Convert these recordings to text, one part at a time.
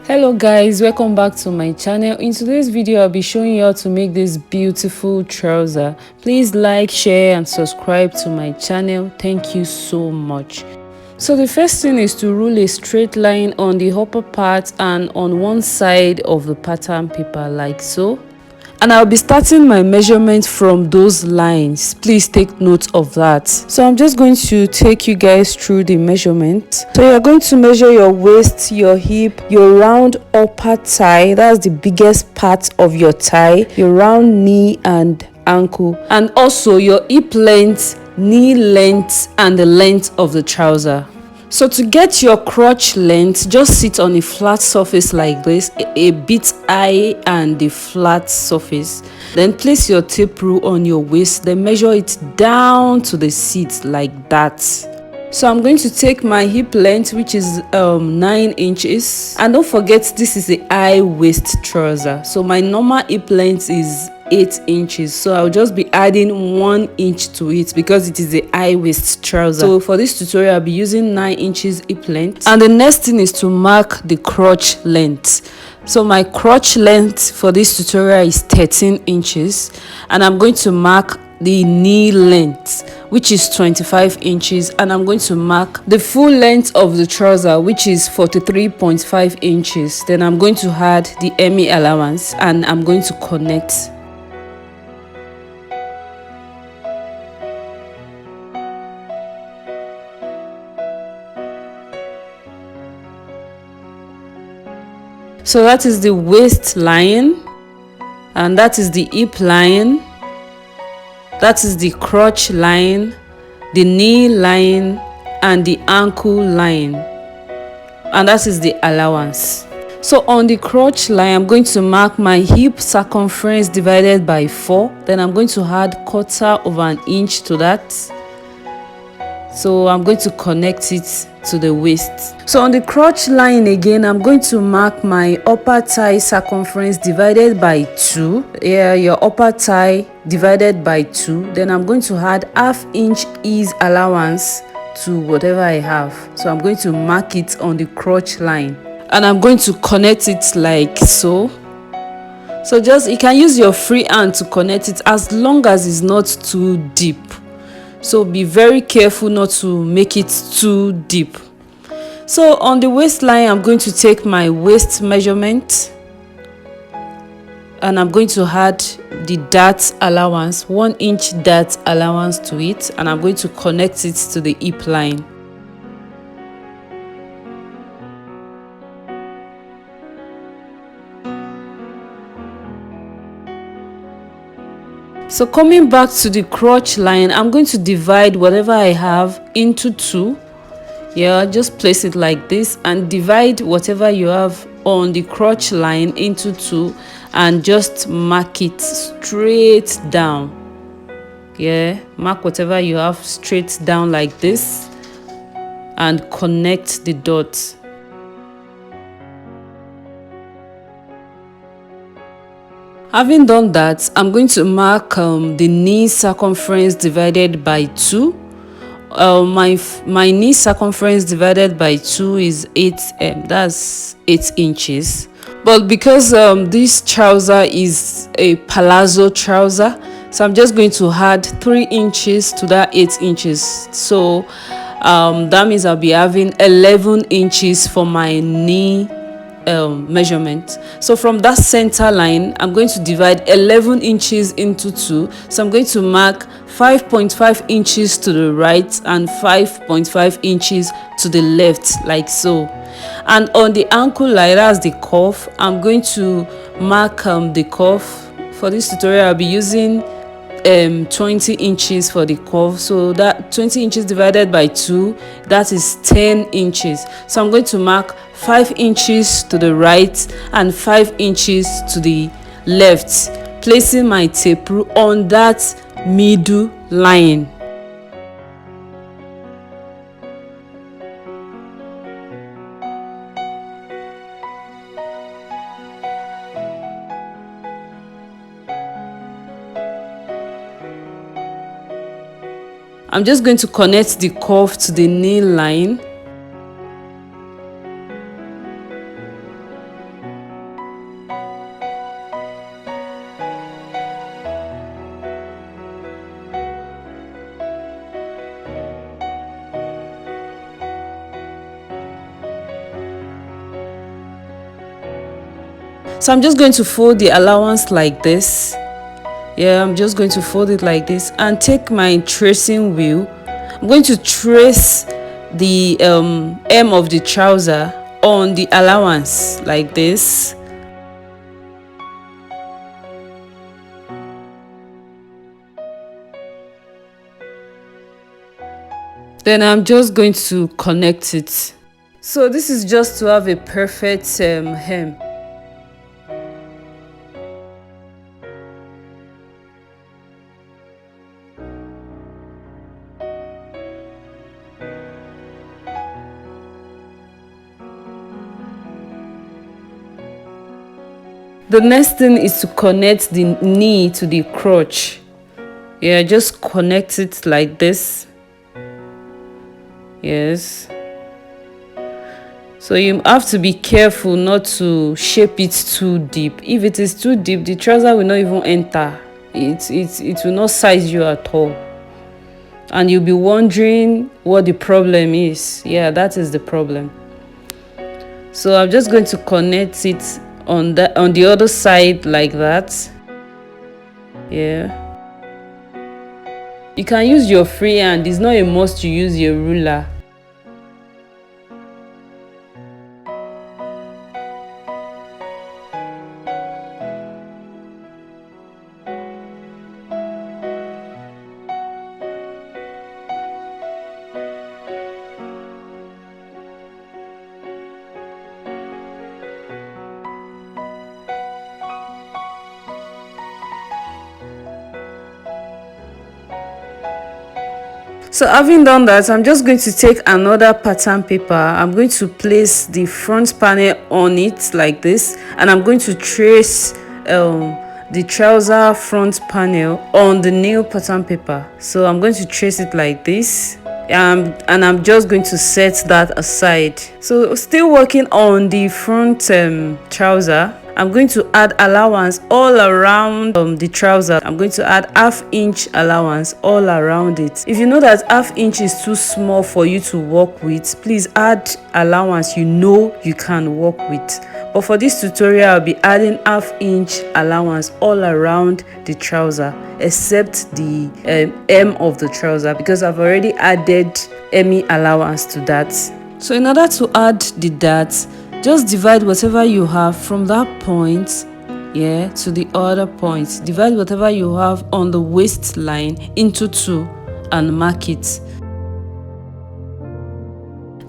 Hello guys, welcome back to my channel. In today's video I'll be showing you how to make this beautiful trouser. Please like, share and subscribe to my channel. Thank you so much. So the first thing is to rule a straight line on the upper part and on one side of the pattern paper like so. And I'll be starting my measurement from those lines. Please take note of that. So I'm just going to take you guys through the measurement. So you're going to measure your waist, your hip, your round upper thigh, that's the biggest part of your thigh, your round knee and ankle, and also your hip length, knee length and the length of the trouser. So to get your crotch length, just sit on a flat surface like this, a bit high and the flat surface. Then place your tape rule on your waist, then measure it down to the seat like that. So I'm going to take my hip length, which is 9 inches, and don't forget this is a high waist trouser. So my normal hip length is 8 inches, so I'll just be adding 1 inch to it because it is a high waist trouser. So for this tutorial I'll be using 9 inches hip length, and the next thing is to mark the crotch length. So my crotch length for this tutorial is 13 inches, and I'm going to mark the knee length, which is 25 inches, and I'm going to mark the full length of the trouser, which is 43.5 inches. Then I'm going to add the hemi allowance and I'm going to connect. So that is the waist line, and that is the hip line, that is the crotch line, the knee line and the ankle line, and that is the allowance. So on the crotch line I'm going to mark my hip circumference divided by 4. Then I'm going to add 1/4 inch to that. So I'm going to connect it to the waist. So on the crotch line again, I'm going to mark my upper thigh circumference divided by 2. Yeah, your upper thigh divided by 2. Then I'm going to add 1/2 inch ease allowance to whatever I have. So I'm going to mark it on the crotch line, and I'm going to connect it like so. So just, you can use your free hand to connect it as long as it's not too deep. So be very careful not to make it too deep. So on the waistline I'm going to take my waist measurement, and I'm going to add the dart allowance, 1 inch dart allowance to it, and I'm going to connect it to the hip line. So coming back to the crotch line, I'm going to divide whatever I have into 2. Yeah, just place it like this and divide whatever you have on the crotch line into 2 and just mark it straight down. Yeah, mark whatever you have straight down like this and connect the dots. Having done that, I'm going to mark the knee circumference divided by 2. My knee circumference divided by 2 is 8 that's 8 inches. But because this trouser is a palazzo trouser, so I'm just going to add 3 inches to that 8 inches. So that means I'll be having 11 inches for my knee measurement. So from that center line I'm going to divide 11 inches into 2. So I'm going to mark 5.5 inches to the right and 5.5 inches to the left like so. And on the ankle line, that's the cuff, I'm going to mark the cuff. For this tutorial I'll be using 20 inches for the cuff. So that 20 inches divided by 2, that is 10 inches. So I'm going to mark 5 inches to the right and 5 inches to the left, placing my tape rule on that middle line. I'm just going to connect the cuff to the knee line. So I'm just going to fold the allowance like this. Yeah, I'm just going to fold it like this and take my tracing wheel. I'm going to trace the hem of the trouser on the allowance like this. Then I'm just going to connect it. So this is just to have a perfect hem. The next thing is to connect the knee to the crotch. Yeah, just connect it like this. Yes. So you have to be careful not to shape it too deep. If it is too deep, the trouser will not even enter. It will not size you at all. And you'll be wondering what the problem is. Yeah, that is the problem. So I'm just going to connect it on the other side like that. Yeah, you can use your free hand. It's not a must to use your ruler. So having done that, I'm just going to take another pattern paper. I'm going to place the front panel on it like this, and I'm going to trace the trouser front panel on the new pattern paper. So I'm going to trace it like this, and I'm just going to set that aside. So still working on the front trouser, I'm going to add allowance all around the trouser. I'm going to add half-inch allowance all around it. If you know that half-inch is too small for you to work with, please add allowance you know you can work with. But for this tutorial, I'll be adding half-inch allowance all around the trouser, except the hem of the trouser, because I've already added hemming allowance to that. So in order to add the dart, just divide whatever you have from that point, yeah, to the other point. Divide whatever you have on the waistline into 2 and mark it.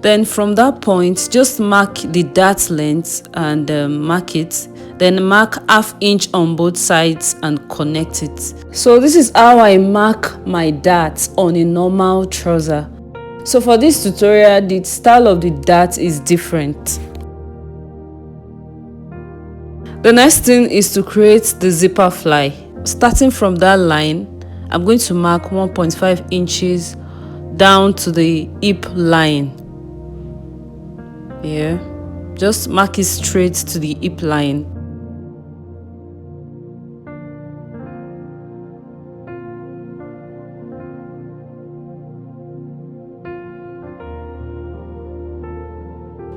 Then from that point, just mark the dart length and mark it. Then mark half-inch on both sides and connect it. So this is how I mark my dart on a normal trouser. So for this tutorial, the style of the dart is different. The next thing is to create the zipper fly. Starting from that line, I'm going to mark 1.5 inches down to the hip line. Yeah, just mark it straight to the hip line.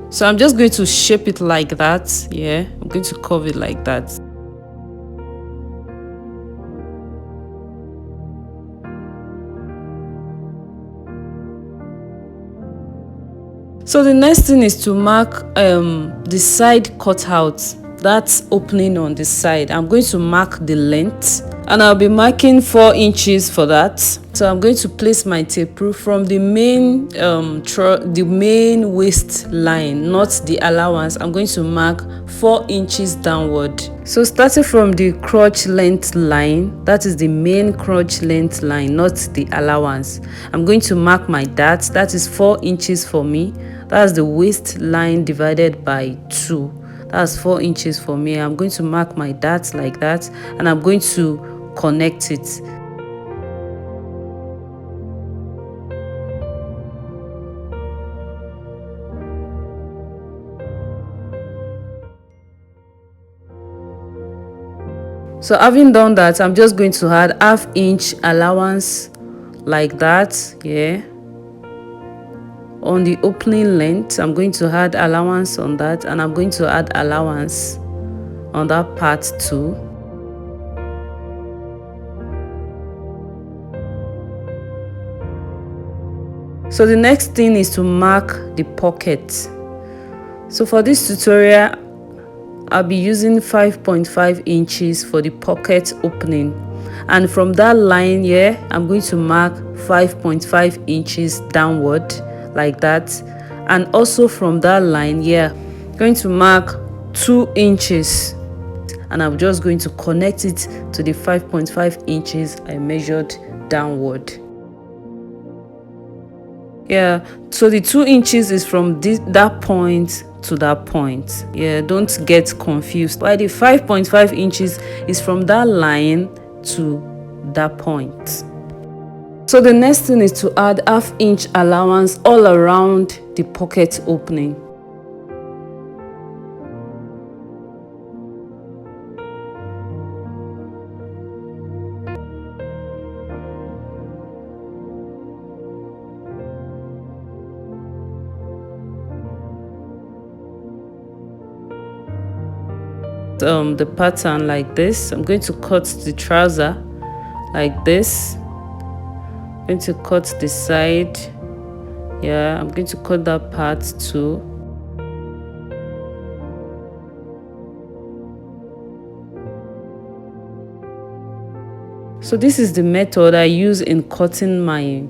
So I'm just going to shape it like that. Yeah, I'm going to curve it like that. So the next thing is to mark the side cutout, that's opening on the side. I'm going to mark the length, and I'll be marking 4 inches for that. So I'm going to place my tape rule from the main waistline, not the allowance. I'm going to mark 4 inches downward. So starting from the crotch length line, that is the main crotch length line, not the allowance. I'm going to mark my dart. That is 4 inches for me. That's the waistline divided by 2. That's 4 inches for me. I'm going to mark my dart like that, and I'm going to connect it. So having done that, I'm just going to add half-inch allowance like that. Yeah, on the opening length, I'm going to add allowance on that, and I'm going to add allowance on that part too. So the next thing is to mark the pocket. So for this tutorial, I'll be using 5.5 inches for the pocket opening, and from that line here I'm going to mark 5.5 inches downward like that, and also from that line here I'm going to mark 2 inches, and I'm just going to connect it to the 5.5 inches I measured downward. Yeah, so the 2 inches is from that point to that point. Yeah, don't get confused. While the 5.5 inches is from that line to that point. So the next thing is to add ½ inch allowance all around the pocket opening. The pattern like this. I'm going to cut the trouser like this. I'm going to cut the side. Yeah, I'm going to cut that part too. So this is the method I use in cutting my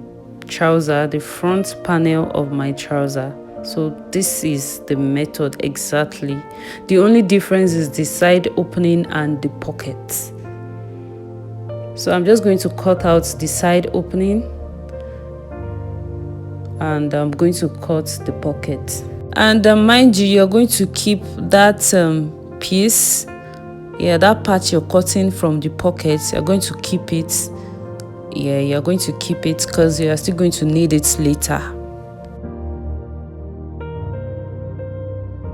trouser, the front panel of my trouser. So this is the method exactly. The only difference is the side opening and the pockets. So I'm just going to cut out the side opening, and I'm going to cut the pocket. And mind you, you're going to keep that piece, yeah, that part you're cutting from the pocket, you're going to keep it. Yeah, you're going to keep it because you're still going to need it later.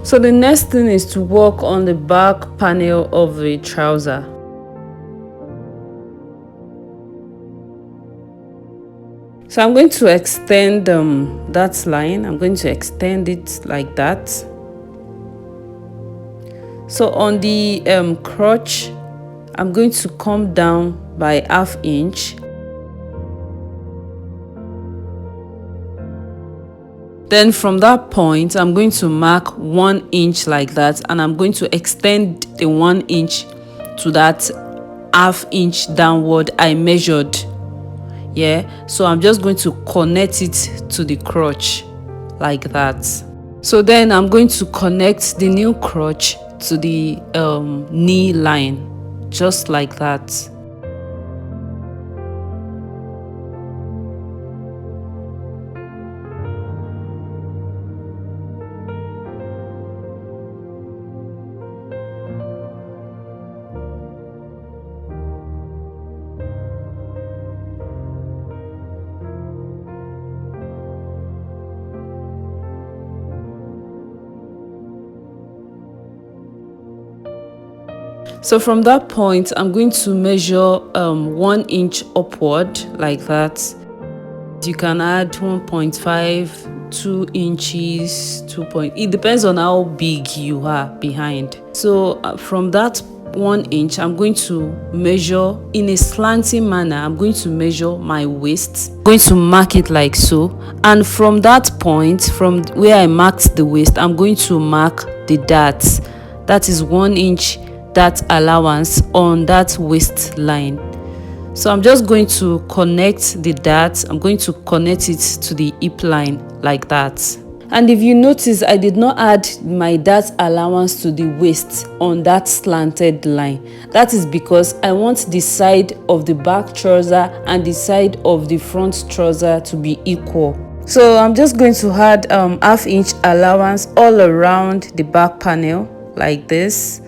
So the next thing is to work on the back panel of the trouser. So I'm going to extend that line. I'm going to extend it like that. So on the crotch, I'm going to come down by ½ inch. Then from that point, I'm going to mark 1 inch like that, and I'm going to extend the 1 inch to that ½ inch downward I measured. Yeah, so I'm just going to connect it to the crotch like that. So then I'm going to connect the new crotch to the knee line, just like that. So from that point, I'm going to measure 1 inch upward like that. You can add 1.5, 2 inches, 2 point. It depends on how big you are behind. So from that 1 inch, I'm going to measure in a slanting manner. I'm going to measure my waist. I'm going to mark it like so. And from that point, from where I marked the waist, I'm going to mark the dart. That is 1 inch dart allowance on that waistline. So I'm just going to connect the dart. I'm going to connect it to the hip line like that. And if you notice, I did not add my dart allowance to the waist on that slanted line. That is because I want the side of the back trouser and the side of the front trouser to be equal. So I'm just going to add ½ inch allowance all around the back panel like this.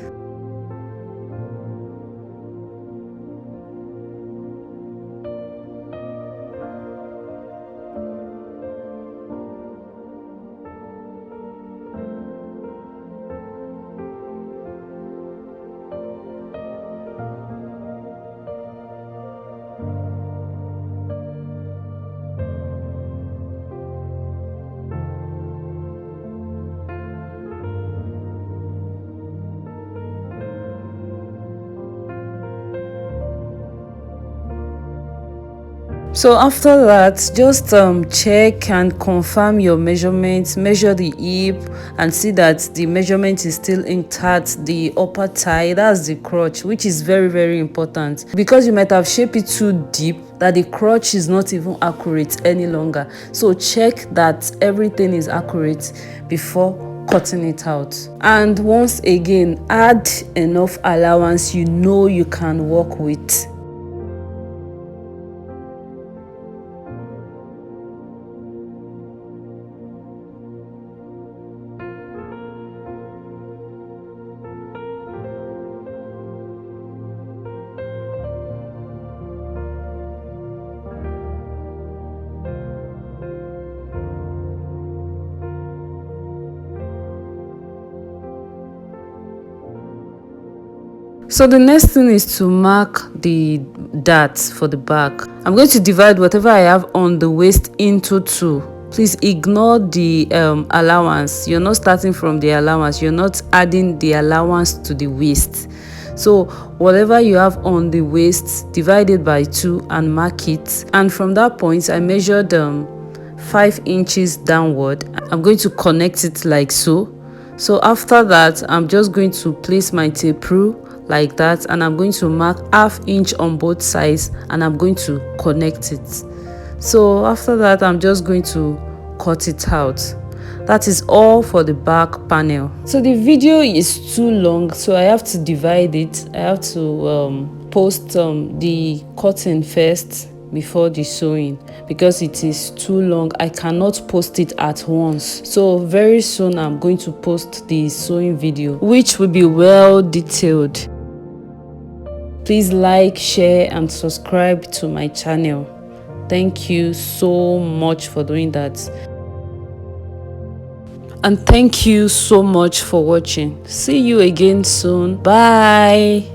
So after that, just check and confirm your measurements, measure the hip and see that the measurement is still intact. The upper thigh, that's the crotch, which is very, very important, because you might have shaped it too deep that the crotch is not even accurate any longer. So check that everything is accurate before cutting it out. And once again, add enough allowance you know you can work with. So the next thing is to mark the darts for the back. I'm going to divide whatever I have on the waist into two. Please ignore the allowance. You're not starting from the allowance. You're not adding the allowance to the waist. So whatever you have on the waist, divide it by 2 and mark it. And from that point, I measured 5 inches downward. I'm going to connect it like so. So after that, I'm just going to place my tape rule like that, and I'm going to mark ½ inch on both sides, and I'm going to connect it. So after that, I'm just going to cut it out. That is all for the back panel. So the video is too long, so I have to divide it. I have to post the cutting first before the sewing, because it is too long. I cannot post it at once. So very soon I'm going to post the sewing video, which will be well detailed. Please like, share and subscribe to my channel. Thank you so much for doing that. And thank you so much for watching. See you again soon. Bye.